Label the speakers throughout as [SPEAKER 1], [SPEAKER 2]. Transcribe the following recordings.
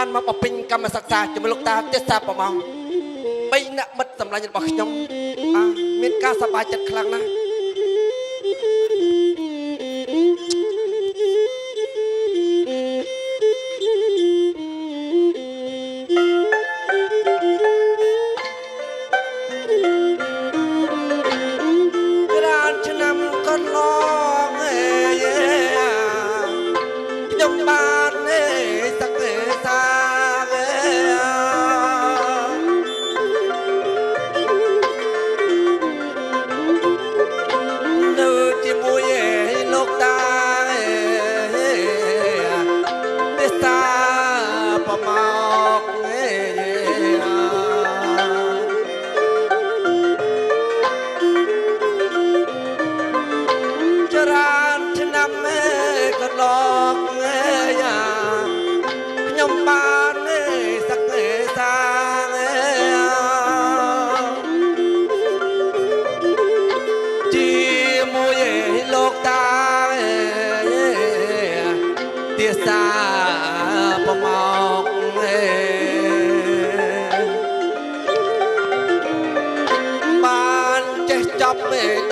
[SPEAKER 1] បានមកបពិញកម្មសិក្សាជាមួយលោកតាទេសសាប្រមងបីអ្នកមិត្តសម្លាញ់របស់ខ្ញុំមានការសប្បាយចិត្តខ្លាំងណាស់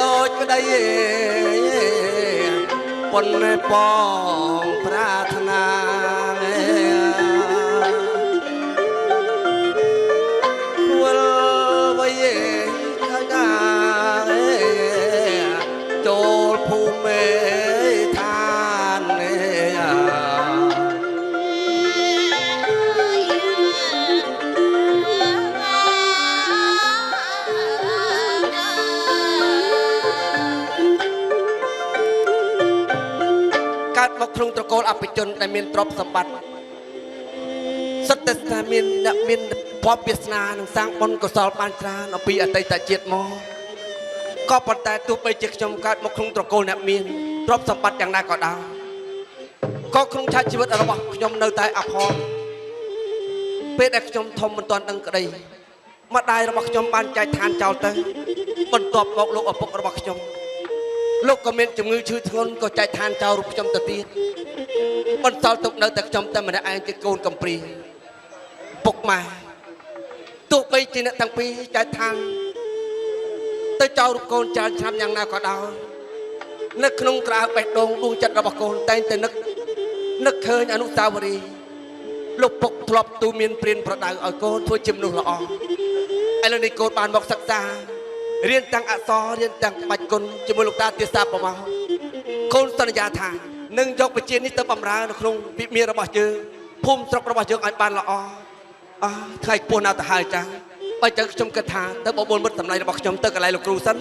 [SPEAKER 1] ដូចក្តីប៉ុនបងប្រាថ្នាគួលវ័យខាងណាចូលភូមិឋានមកក្នុងត្រកូលអភិជនដែលមានទ្រព្យសម្បត្តិសិតតែថាមានអ្នកមានភ័ព្វវាសនានឹងសាងបុណ្យកុសលបានច្រើនអំពីអតីតជាតិមកក៏ប៉ុន្តែទោះបីជាខ្ញុំកើតមកក្នុងត្រកូលអ្នកមានទ្រព្យសម្បត្តិយ៉ាងណាក៏ដោយក៏ក្នុងឆាកជីវិតរបស់ខ្ញុំនៅតែអភ័ព្វពេលដែលខ្ញុំធំមិនទាន់ដឹងក្តីម្ដាយរបស់ខ្ញុំបានចែកឋានចោលទៅបន្ទាប់មកលោកឪពុករបស់ខ្ញុំលោកក៏មានជំងឺឈឺធ្ងន់ក៏ចែកឋានចោលរូបខ្ញុំទៅទៀតបន្សល់ទុកនៅតែខ្ញុំតែម្នាក់ឯងជាកូនកំព្រាពុកម៉ែទោះបីជាអ្នកទាំងពីរចែកឋានទៅចោលរូបកូនច្រើនឆ្នាំយ៉ាងណាក៏ដោយនៅក្នុងក្រៅបេះដូងដួងចិត្តរបស់កូនតែងតែនឹកឃើញអនុស្សាវរីយ៍លោកពុកធ្លាប់ទូមានព្រានប្រដៅឲ្យកូនធ្វើជាមនុស្សល្អឥឡូវនេះកូនបានមកសិក្សារៀនទាំងអក្សររៀនទាំងក្បាច់គុណជាមួយលោកតាទេសសាប្រមោកូនសន្យាថានឹងយកវិជានេះទៅបម្រើនៅក្នុងវិមានរបស់យើងភូមិស្រុករបស់យើងឲ្យបានល្អថ្ងៃខ្ពស់ណាស់ទៅហើយចា៎បើចឹងខ្ញុំគិតថាទៅបបួលមិត្តសម្លេងរបស់ខ្ញុំទៅកន្លែងលោកគ្រូសិន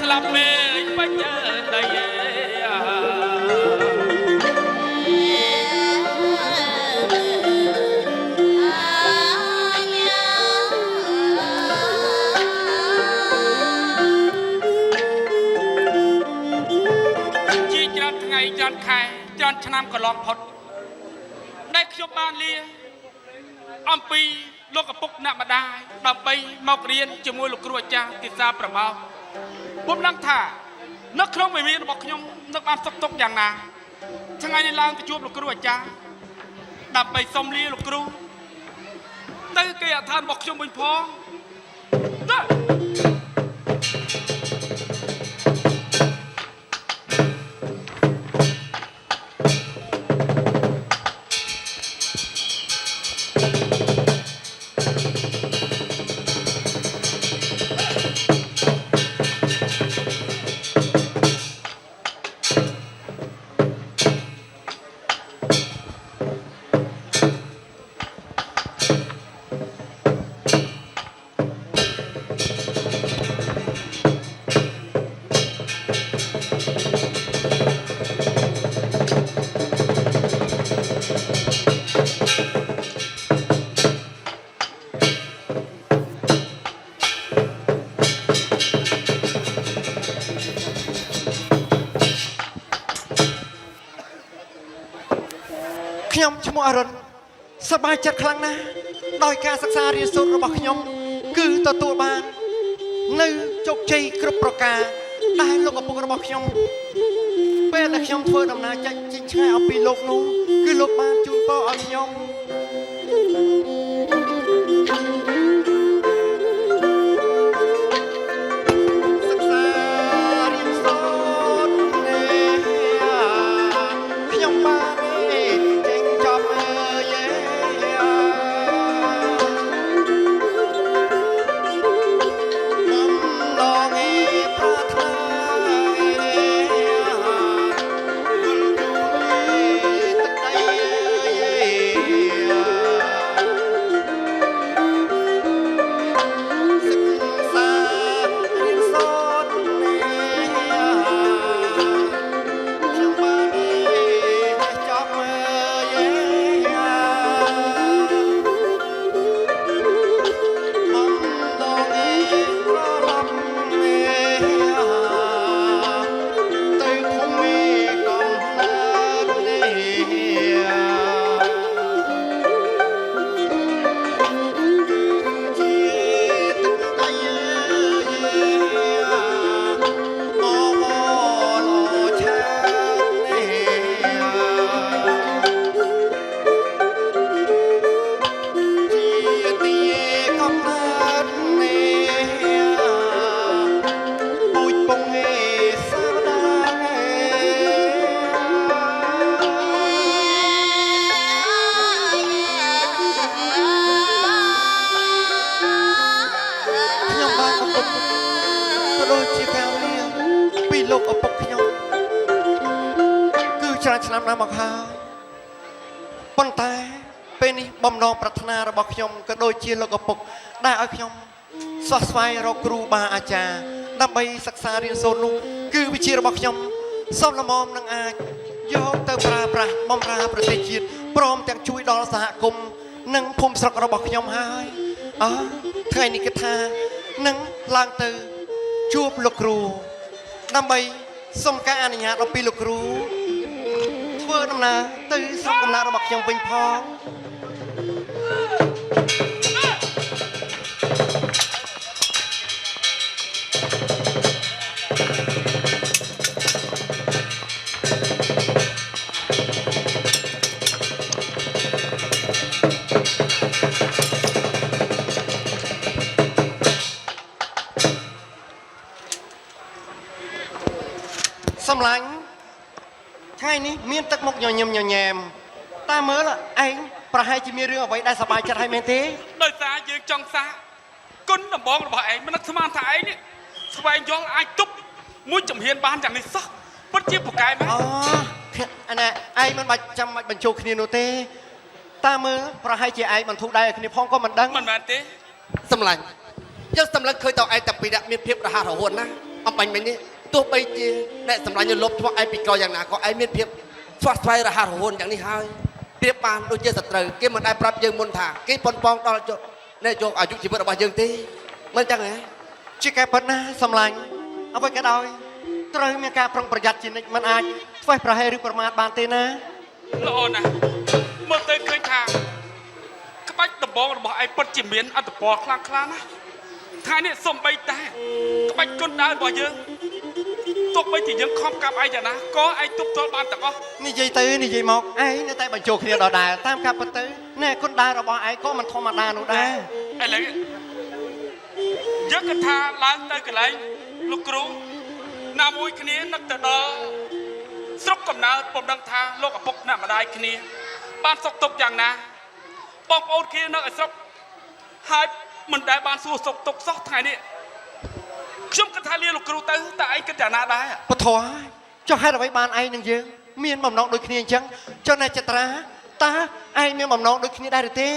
[SPEAKER 2] ស្លាប់មេបាច់ដៃច្រើនខែច្រើនឆ្នាំកន្លងផុតដែលខ្ញុំបានលាអំពីលោកឪពុកអ្នកម្ដាយដើម្បីមករៀនជាមួយលោកគ្រូអាចារ្យទិសាប្រមោពុំដឹងថានៅក្នុងវិមានរបស់ខ្ញុំនឹកបានសុខទុក្ខយ៉ាងណាថ្ងៃនេះឡើងទៅជួបលោកគ្រូអាចារ្យដើម្បីសុំលាលោកគ្រូទៅគេអដ្ឋានរបស់ខ្ញុំវិញផងទៅ
[SPEAKER 3] ខ្ញុំឈ្មោះអរុនសប្បាយចិត្តខ្លាំងណាស់ដោយការសិក្សារៀនសូត្ររបស់ខ្ញុំគឺទទួលបាននៅជោគជ័យគ្រប់ប្រការដែលលោកឪពុករបស់ខ្ញុំពេលដែលខ្ញុំធ្វើដំណើរចេញឆ្ងាយអំពីលោកនោះគឺលោកបានជូនពរឲ្យខ្ញុំសិក្សារៀនសូត្រខ្ញុំបានឆ្នាំណាស់មកហើយប៉ុន្តែពេលនេះបំណងប្រាថ្នារបស់ខ្ញុំក៏ដូចជាលោកឪពុកដែលឲ្យខ្ញុំសោះស្វែងរកគ្រូបាអាចារ្យដើម្បីសិក្សារៀនសូត្រនោះគឺវិជ្ជារបស់ខ្ញុំសមល្មមនឹងអាចយកទៅប្រើប្រាស់បម្រើប្រទេសជាតិព្រមទាំងជួយដល់សហគមន៍និងភូមិស្រុករបស់ខ្ញុំហើយថ្ងៃនេះគិតថានឹងឡើងទៅជួបលោកគ្រូដើម្បីសូមការអនុញ្ញាតអំពីលោកគ្រូធ្វើដំណើរទៅស្រុកកំណើតរបស់ខ្ញុំវិញផងសម្លាញ់ថ្ងៃនេះមានទឹកមុខញញឹមញញែមតែមើលឯងប្រហែលជាមានរឿងអ្វីដែលសប្បាយចិត្តហើយមែនទេ
[SPEAKER 2] ដោយសារយើងចង់សាគុណដំបងរបស់ឯងមិននឹកស្មានថាឯងនេះស្វែងយល់អាចទប់មួយជំហានបានយ៉ាងនេះសោះពិតជាប្រកែមែន
[SPEAKER 3] អាណាឯងមិនបាច់ចាំបាច់បញ្ចូលគ្នានោះទេតែមើលប្រហែលជាឯងបន្ធូរដៃឲ្យគ្នាផងក៏មិនដឹង
[SPEAKER 2] មិនមែនទេ
[SPEAKER 1] សម្លាញ់យើងសម្លឹងឃើញតើឯងតែពីរៈមានភាពរហ័សរហួនណា អំបញ្ញមិញនេះទោះបីជាអ្នកសម្លាញ់លុបឆ្មោះឯងពីក្រោយយ៉ាងណាក៏ឯងមានភាពស្វាស្វែងរហ័សរហួនយ៉ាងនេះហើយប្រៀបបានដូចជាសត្រូវគេមិនដែលប្រាប់យើងមុនថាគេប៉ុនប៉ងដល់យកអាយុជីវិតរបស់យើងទេមិនចឹងហ៎
[SPEAKER 3] ជាការប៉ុណ្ណាសម្លាញ់អ្វីក៏ដោយត្រូវមានការប្រុងប្រយ័ត្នជានិច្ចមិនអាចស្វេះប្រហែសឬប្រមាថបានទេណា
[SPEAKER 2] ល្អណាស់មើលទៅឃើញថាក្បាច់ដំបងរបស់ឯងពិតជាមានអត្តពលខ្លាំងណាស់ថ្ងៃនេះសំបីតែក្បាច់គុនដើររបស់យើងទុកបីជាយើងខំកាប់ឯងយ៉ាងណាក៏ឯងទប់ទល់បានទាំងអស់
[SPEAKER 3] និយាយទៅនិយាយមកឯងនៅតែបញ្ចូលគ្នាដដែលតាមការពិតទៅណែគុណដែររបស់ឯងក៏មិនធម្មតានោះដែរ
[SPEAKER 2] ឥឡូវយើងគិតថាឡើងទៅកន្លែងលោកគ្រូណាមួយគ្នានឹកទៅដល់ស្រុកកំណើតពុំដឹងថាលោកឪពុកអ្នកម្ដាយគ្នាបានសុខទុក្ខយ៉ាងណាបងប្អូនគ្នានៅឯស្រុកហើយមិនដែលបានសួរសុខទុក្ខសោះថ្ងៃនេះខ្ញុំគិតថាលាលោកគ្រូទៅតែឯងគិតយ៉ាងណាដែរ
[SPEAKER 3] ពធចុះហេតុអ្វីបានឯងនឹងយើងមានបំណងដូចគ្នាអញ្ចឹងចុះណែចត្រាតើឯងមានបំណងដូចគ្នាដែរឬទេ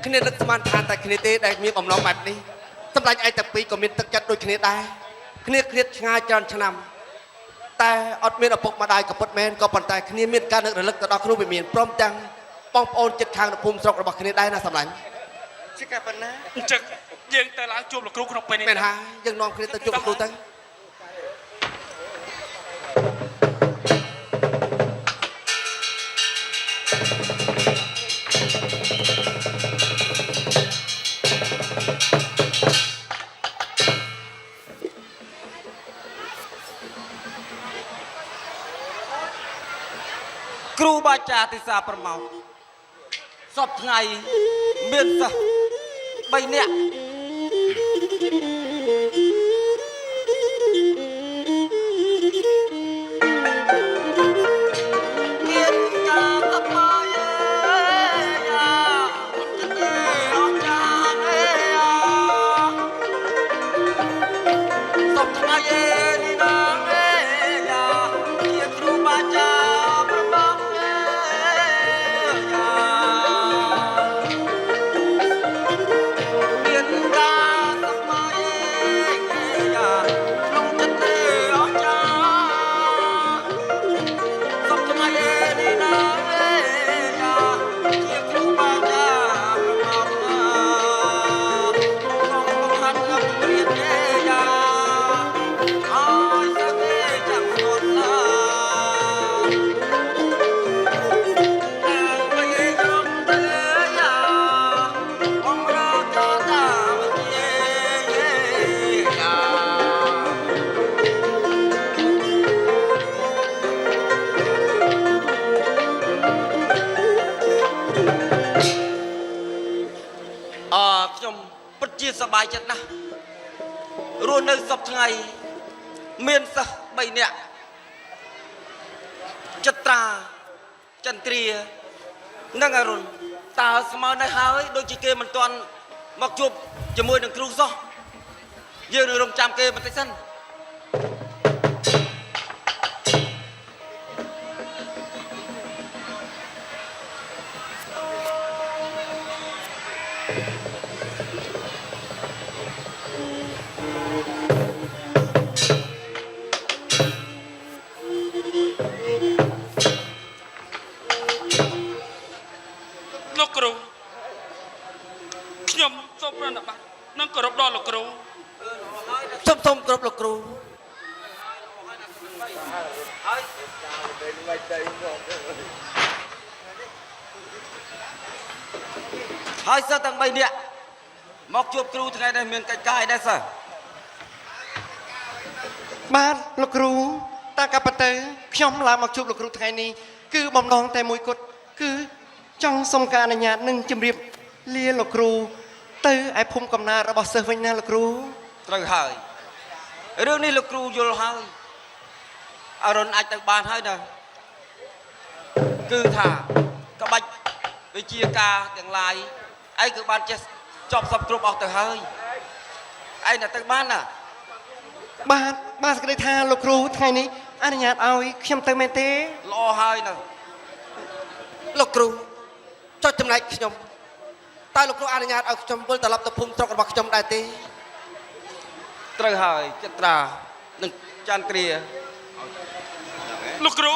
[SPEAKER 1] គ្នានឹកស្មានថាតែគ្នាទេដែលមានបំណងបែបនេះសម្រាប់ឯងតែពីរក៏មានទឹកចិត្តដូចគ្នាដែរគ្នាឃ្លាតឆ្ងាយច្រើនឆ្នាំតែអត់មានឪពុកម្ដាយក៏ពិតមែនក៏ប៉ុន្តែគ្នាមានការនឹករលឹកទៅដល់គ្រូវិមានព្រមទាំងបងប្អូនចិត្តខាងនៅភូមិស្រុករបស់គ្នាដែរណាសម្លាញ់
[SPEAKER 3] ជាការប៉ុណ្ណា
[SPEAKER 2] អញ្ចឹងយើងទៅឡើងជួបលោកគ្រូក្នុងពេលនេះ
[SPEAKER 1] មែនហើយយើងនាំគ្នាទៅជួបលោកគ្រូទៅ
[SPEAKER 4] គ្រូបាចាទិសាប្រមោទសពថ្ងៃមានសិស្ស3នាក់មានការតបាយយ៉ាចិត្តអស់ចាអេយ៉ាសពថ្ងៃនេះណាអេយ៉ាជាគ្រូបាចាប្រមោទ ខ្ញុំពិតជាសប្បាយចិត្តណាស់រស់នៅសពថ្ងៃមានសិស្ស3នាក់ចត្រាចន្ទ្រានិងអរុណតើស្មើនៅហើយដូចជាគេមិនទាន់មកជួបជាមួយនឹងគ្រូសោះយើងនឹងរងចាំគេបន្តិចសិន
[SPEAKER 2] លោកគ្រូខ្ញុំសូមប្រណិប័តនិងគោរពដល់លោកគ្រូ
[SPEAKER 1] សូមគោរពលោកគ្រូ
[SPEAKER 4] ហើយសិស្សទាំង3នាក់មកជួបគ្រូថ្ងៃនេះមានកិច្ចការអីដែរសិស្ស
[SPEAKER 3] បាទលោកគ្រូតាកាប៉ទៅខ្ញុំឡើងមកជួបលោកគ្រូថ្ងៃនេះគឺបំណងតែមួយគត់គឺចង់សុំការអនុញ្ញាតនិងជម្រាបលាលោកគ្រូទៅឯភូមិកំណើតរបស់សិស្សវិញណាលោកគ្រូ
[SPEAKER 4] ត្រូវហើយរឿងនេះលោកគ្រូយល់ហើយអរុណអាចទៅបានហើយណាគឺថាក្បាច់វិជាការទាំងឡាយឯងគឺបានចេះចប់សពគ្រប់អស់ទៅហើយឯងទៅបានណា
[SPEAKER 3] បាទសេចក្តីថាលោកគ្រូថ្ងៃនេះអនុញ្ញាតឲ្យខ្ញុំទៅមែនទេ
[SPEAKER 4] ល្អហើយណា
[SPEAKER 1] លោកគ្រូចុចចំណែកខ្ញុំតើលោកគ្រូអនុញ្ញាតឲ្យខ្ញុំវិលត្រឡប់ទៅភូមិស្រុករបស់ខ្ញុំដែរទេ
[SPEAKER 4] ត្រូវហើយចត្រា នឹងចន្ទ្រា
[SPEAKER 2] លោកគ្រូ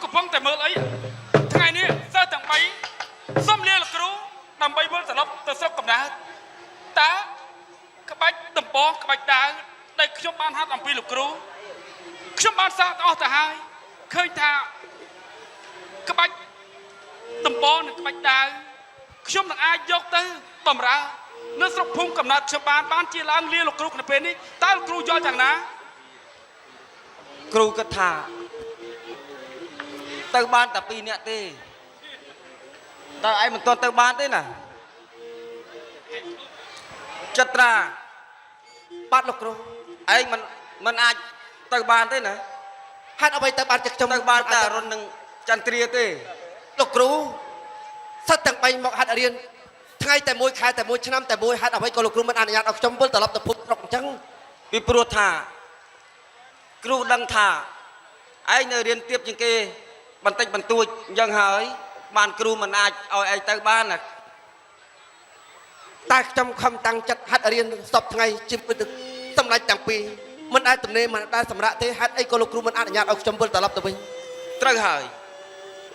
[SPEAKER 2] កំពុងតែមើលអីថ្ងៃនេះសិស្សទាំង3សុំលាលោកគ្រូដើម្បីវិលត្រឡប់ទៅស្រុកកំណើតតើក្បាច់ដំបងក្បាច់ដាវដែលខ្ញុំបានហាត់អំពីលោកគ្រូខ្ញុំបានសាកអស់ទៅហើយឃើញថាក្បាច់ដំបងនិងក្បាច់ដាវខ្ញុំនឹងអាចយកទៅបំរើនៅស្រុកភូមិកំណើតខ្ញុំបានជាឡើងលាលោកគ្រូនៅពេលនេះតើលោកគ្រូយល់យ៉ាងណា
[SPEAKER 4] គ្រូគិតថាទៅបានតែ2នាក់ទេតើឯងមិនទាន់ទៅបានទេណាចត្រា
[SPEAKER 1] បាទលោកគ្រូ
[SPEAKER 4] ឯងមិនអាចទៅបានទេណា
[SPEAKER 1] ហេតុអ្វីទៅបានចិត្តខ្ញុំ
[SPEAKER 4] ទៅបានតែរុននឹងចន្ទ្រាទេ
[SPEAKER 1] លោកគ្រូសិស្សទាំង3មកហាត់រៀនថ្ងៃតែមួយខែតែមួយឆ្នាំតែមួយហេតុអ្វីក៏លោកគ្រូមិនអនុញ្ញាតឲ្យខ្ញុំវិលត្រឡប់ទៅភូមិស្រុកអញ្ចឹង
[SPEAKER 4] ពីព្រោះថាគ្រូដឹងថាឯងនៅរៀនទៀបជាងគេបន្តិចបន្តួចអញ្ចឹងហើយបានគ្រូមិនអាចឲ្យឯងទៅបានណា
[SPEAKER 1] តែខ្ញុំខំតាំងចិត្តហាត់រៀនសពថ្ងៃជិះទៅសម្ដេចទាំងពីរមិនដែលទំនេរមិនដែលសម្រាប់ទេហេតុអីក៏លោកគ្រូមិនអនុញ្ញាតឲ្យខ្ញុំវិលត្រឡប់ទៅវិញ
[SPEAKER 4] ត្រូវហើយ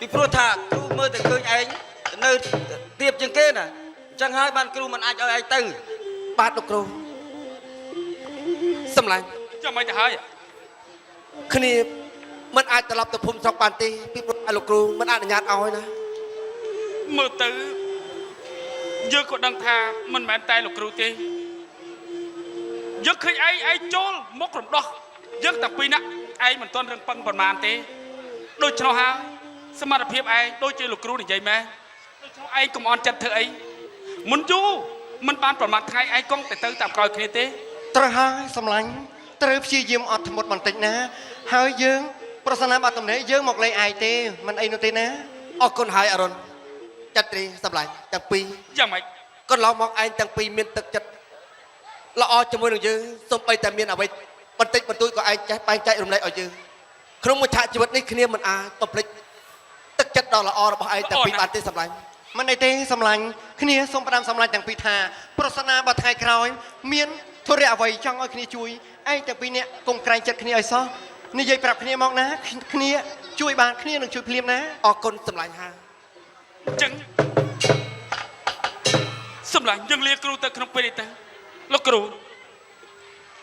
[SPEAKER 4] ពីព្រោះថាគ្រូមើលតែឃើញឯងនៅទៀបជាងគេណាអញ្ចឹងហើយបានគ្រូមិនអាចឲ្យឯងទៅ
[SPEAKER 1] បាទលោកគ្រូសម្លាញ់
[SPEAKER 2] ចាំមិនទៅហើយ
[SPEAKER 1] គ្នាមិនអាចត្រឡប់ទៅភូមិស្រុកបានទេពីព្រោះលោកគ្រូមិនអនុញ្ញាតឲ្យណា
[SPEAKER 2] មើលទៅយើងក៏ដឹងថាមិនមែនតែលោកគ្រូទេយើងឃើញឯងចូលមករំដោះយើងតែ2នាក់ឯងមិនទាន់រឹងប៉ឹងប៉ុន្មានទេដូច្នោះហើយសមត្ថភាពឯងដូចជាលោកគ្រូនិយាយមែនដូច្នោះឯងកុំអន់ចិត្តធ្វើអីមុនយូរមិនបានប្រមាថថ្ងៃឯងកង់តែទៅតាមក្រោយគ្នាទេ
[SPEAKER 3] ត្រូវហើយសម្លាញ់ត្រូវព្យាយាមអត់ធ្មត់បន្តិចណាហើយយើងប្រសិនណាបាត់ទំនេរយើងមកលេងឯងទេមិនអីនោះទេណា
[SPEAKER 1] អរគុណហើយអរុនចត្រីសម្លាញ់ទាំងពីរ
[SPEAKER 2] យ៉ាងម៉េច
[SPEAKER 1] កន្លងមកឯងទាំងពីរមានទឹកចិត្តល្អជាមួយនឹងយើងសូម្បីតែមានអ្វីបន្តិចបន្តួចក៏ឯងចេះបែងចែករំលែកឲ្យយើងក្នុងមួយឆាកជីវិតនេះគ្នាមិនអាចបំភ្លេចទឹកចិត្តដ៏ល្អរបស់ឯងទាំងពីរបានទេសម្លាញ់
[SPEAKER 3] មិនអីទេសម្លាញ់គ្នាសូមផ្ដាំសម្លាញ់ទាំងពីរថាប្រសិនណាបើថ្ងៃក្រោយមានធុរៈអ្វីចង់ឲ្យគ្នាជួយឯងទាំងពីរនាក់កុំក្រែងចិត្តគ្នាឲ្យសោះនិយាយប្រាប់គ្នាមកណាគ្នាជួយបានគ្នានឹងជួយភ្លាមណា
[SPEAKER 1] អរគុណសម្លាញ់ហើយ
[SPEAKER 2] អញ្ចឹងសម្រាប់យើងលាគ្រូទៅក្នុងពេលនេះទៅលោកគ្រូ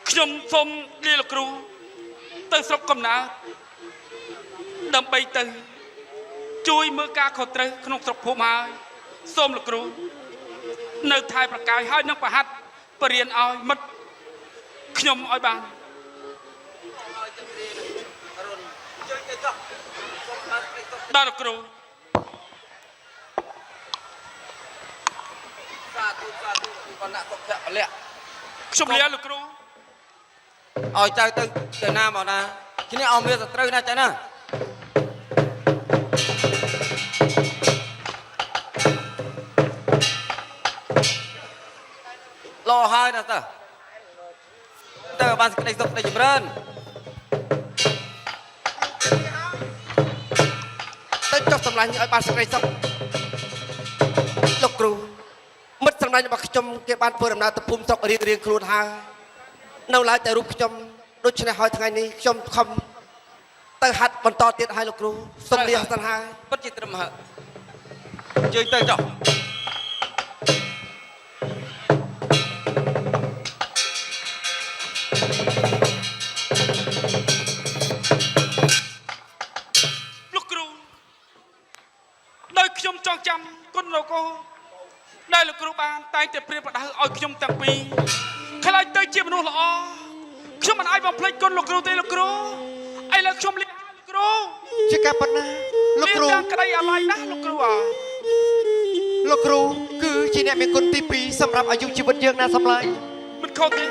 [SPEAKER 2] ខ្ញុំសូមលាលោកគ្រូទៅស្រុកកំណើតដើម្បីទៅជួយមើលការខុសត្រូវក្នុងស្រុកភូមិហើយសូមលោកគ្រូនៅថែប្រកាយហើយនឹងប្រហាត់បរៀនឲ្យមិត្តខ្ញុំឲ្យបាន ដល់លោកគ្រូ
[SPEAKER 4] សាធុបណ្ណៈសុខៈពលៈ
[SPEAKER 2] ខ្ញុំលាលោកគ្រូ
[SPEAKER 4] ឲ្យចៅទៅណាមកណាគ្នាអមមានសត្រូវណាចៅណាលោហើយណាទៅបានសេចក្តីសុខនៃចម្រើន
[SPEAKER 1] ទៅចុះសម្លាញ់ឲ្យបានសេចក្តីសុខលោកគ្រូមិត្តសម្លាញ់របស់ខ្ញុំគេបានធ្វើដំណើរទៅភូមិស្រុករៀងខ្លួនហើយនៅឡើយតែរូបខ្ញុំដូច្នេះហើយថ្ងៃនេះខ្ញុំខំទៅហាត់បន្តទៀតឲ្យលោកគ្រូសូមលាសិនហើយ
[SPEAKER 4] ពិតជាត្រឹមហើយជើញទៅចុះ
[SPEAKER 2] លោកគ្រូដោយខ្ញុំចងចាំគុណលោកគ្រូដែលលោកគ្រូបានតែងតែព្រាបប្រដៅឲ្យខ្ញុំទាំងពីរខ្លាចទៅជាមនុស្សល្អខ្ញុំមិនអាចបំភ្លេចគុណលោកគ្រូទេលោកគ្រូឥឡូវខ្ញុំលាលោកគ្រូ
[SPEAKER 3] ជាការប៉ុណ្ណាលោកគ្រូ
[SPEAKER 2] មានក្តីអាល័យណាស់លោកគ្រូអើយ
[SPEAKER 3] លោកគ្រូគឺជាអ្នកមានគុណទី2សម្រាប់អាយុជីវិតយើងណាសម្លាញ់
[SPEAKER 2] មិនខុសទេ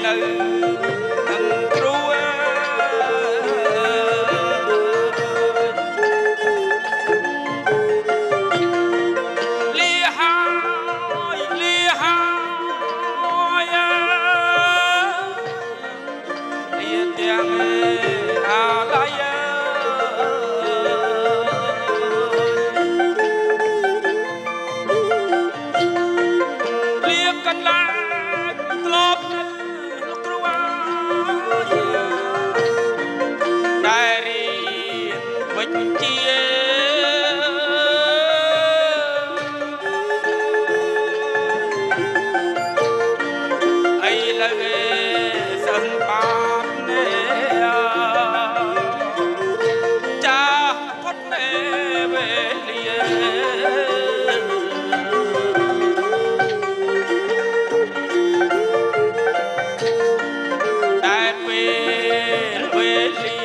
[SPEAKER 4] នៅនឹងគ្រូលាហើយលាហើយលាទាំងអាឡៃលាកន្លាធ្លាប់នៅលោកគ្រូដែលរៀនវិជ្ជាអីលើសិនបាននេះចាផុតនេះវេលាតែពេលវេលា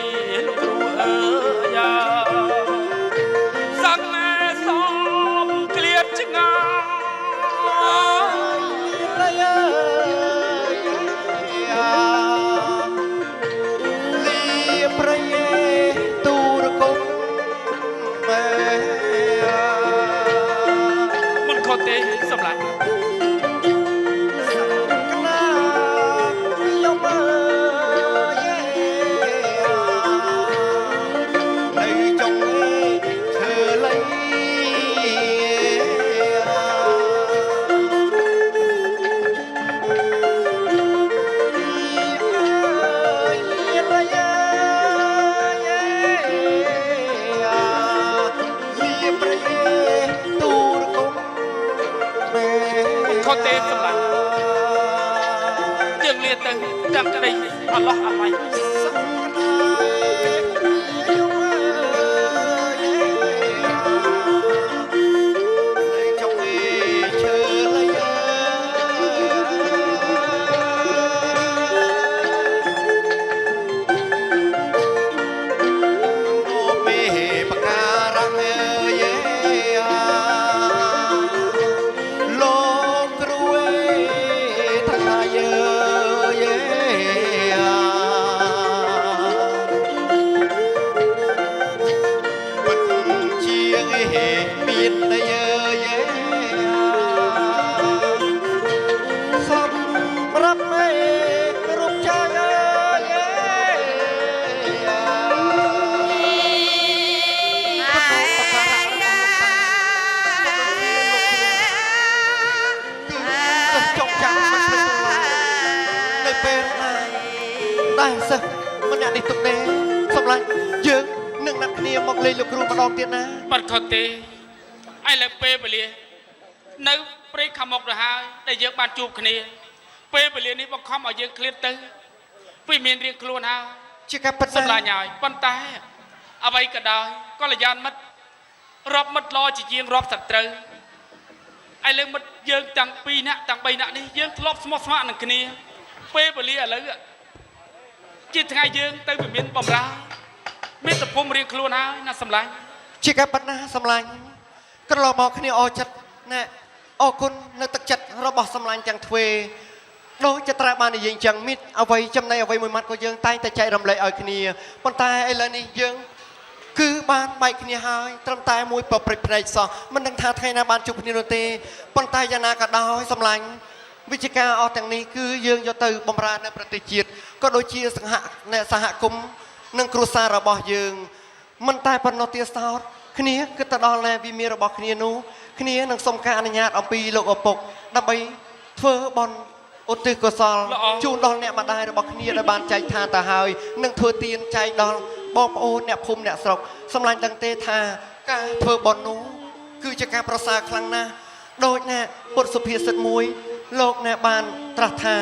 [SPEAKER 4] លោកគ្រូអើយសឹងតែសំក្លៀតឆ្ងាយ
[SPEAKER 3] ប្រយេទូរគុំមែ
[SPEAKER 2] មិនខុសទេសម្លាញ់
[SPEAKER 3] ក្នាខ្ញុំអើយនៅចុងឈើលៃ
[SPEAKER 2] ខុសទេសម្លាញ់យើងលាទៅទាំងក្តីអល់ឡោះអាឡៃតែសិស្សម្នាក់នេះទុកទេសម្លាញ់យើងនឹងណាត់គ្នាមកលេងលោកគ្រូម្ដងទៀតណាបាត់ខុសទេឥឡូវពេលវេលានៅព្រៃខាងមុខទៅហើយដែលយើងបានជួបគ្នាពេលវេលានេះបង្ខំឲ្យយើងឃ្លាតទៅពីមានរៀងខ្លួនហើយ
[SPEAKER 3] ជាការពិត
[SPEAKER 2] សម្លាញ់ហើយប៉ុន្តែអ្វីក៏ដោយកល្យានមិត្តរាប់មិត្តល្អជាជាងរាប់សត្រូវឥឡូវមិត្តយើងទាំង2នាក់ទាំង3នាក់នេះយើងធ្លាប់ស្មោះស្ម័គ្រនឹងគ្នាពេលវេលាឥឡូវជាថ្ងៃយើងទៅវិមានបំរើមានសភុំរៀងខ្លួនហើយណាសម្លាញ់
[SPEAKER 3] ជាការពិតណាសម្លាញ់ក្រឡមកគ្នាអរចិត្តណែអរគុណនៅទឹកចិត្តរបស់សម្លាញ់ទាំងទ្វេដូចจะត្រាបាននិយាយចឹងមិត្តអ្វីចំណៃអ្វីមួយម៉ាត់ក៏យើងតែងតែចែករំលែកឲ្យគ្នាប៉ុន្តែឥឡូវនេះយើងគឺបានបែកគ្នាហើយត្រឹមតែមួយប្រព្រឹត្តភ្នែកសោះមិនដឹងថាថ្ងៃណាបានជួបគ្នានោះទេប៉ុន្តែយ៉ាងណាក៏ដោយសម្លាញ់វិជ្ជាការអស់ទាំងនេះគឺយើងយកទៅបម្រើនៅប្រទេសជាតិក៏ដូចជាសហគមន៍និងគ្រួសាររបស់យើងមិនតែប៉ុណ្ណោះទៀតសោតគ្នាគឺទៅដល់ណែវិមានរបស់គ្នានោះគ្នានឹងសុំការអនុញ្ញាតអំពីលោកឪពុកដើម្បីធ្វើបន់ឧទ្ទិសកុសលជូនដល់អ្នកម្ដាយរបស់គ្នាដែលបានចែកឋានទៅហើយនឹងធ្វើទានចែកដល់បងប្អូនអ្នកភូមិអ្នកស្រុកសម្លាញ់ដឹងទេថាការធ្វើបន់នោះគឺជាការប្រសើរខ្លាំងណាស់ដូចណាពុទ្ធសុភាសិតមួយលោកអ្នកបានត្រាស់ថា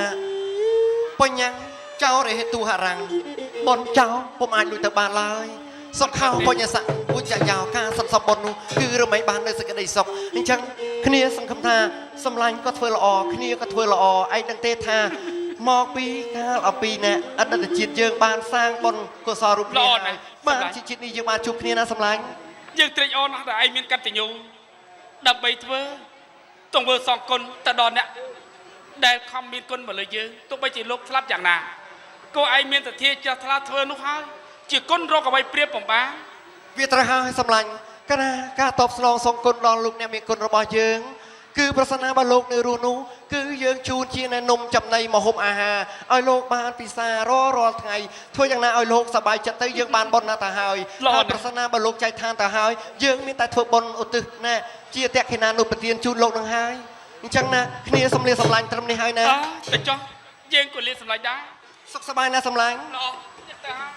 [SPEAKER 3] បញ្ញាចោរហេតុហរាំងបនចោពុំអាចលួចទៅបានឡើយសុខោបញ្ញាស័កពុជ្ជយោការសន្សំបុណ្យនោះគឺរមែងបាននៅសេចក្តីសុខអញ្ចឹងគ្នាសង្ឃឹមថាសម្លាញ់ក៏ធ្វើល្អគ្នាក៏ធ្វើល្អឯងដឹងទេថាមកពីកាលអំពីអ្នកអតីតជាតិយើងបានសាងបុណ្យកុសលរូបនេះបានជាជាតិនេះយើងបានជួបគ្នាណាសម្លាញ់
[SPEAKER 2] យើងត្រេកអរណាស់ដែលឯងមានកតញ្ញូដើម្បីធ្វើទង្វើសងគុណទៅដល់អ្នក ដែលខំមានគុណមកលើយើងទោះបីជាលោកស្លាប់យ៉ាងណាគួរឯងមានសទ្ធាចាស់ថ្លាធ្វើនោះហើយជាគុណរកអ្វីព្រៀបបំបាន
[SPEAKER 3] វាត្រូវហើយសម្លាញ់កាលណាការតបស្នងសងគុណដល់លោកអ្នកមានគុណរបស់យើងគឺប្រសិនណាបើលោកនៅរស់នោះគឺយើងជូនជាណែនំចំណីមហូបអាហារឲ្យលោកបានពិសារាល់ថ្ងៃធ្វើយ៉ាងណាឲ្យលោកសប្បាយចិត្តទៅយើងបានបុណ្យណាស់ទៅហើយហើយប្រសិនណាបើលោកចែកឋានទៅហើយយើងមានតែធ្វើបុណ្យឧទ្ទិសណាជាតក្កិណានុប្រទានជូនលោកនឹងហើយអញ្ចឹងណាគ្នាសំលៀកសម្លាញ់ត្រឹមនេះហើយណា
[SPEAKER 2] តែចុះយើងក៏លៀនសម្លាញ់ដែរ
[SPEAKER 3] សុខសប្បាយណាស់សម្លាញ់
[SPEAKER 2] ល្អទៅហើយ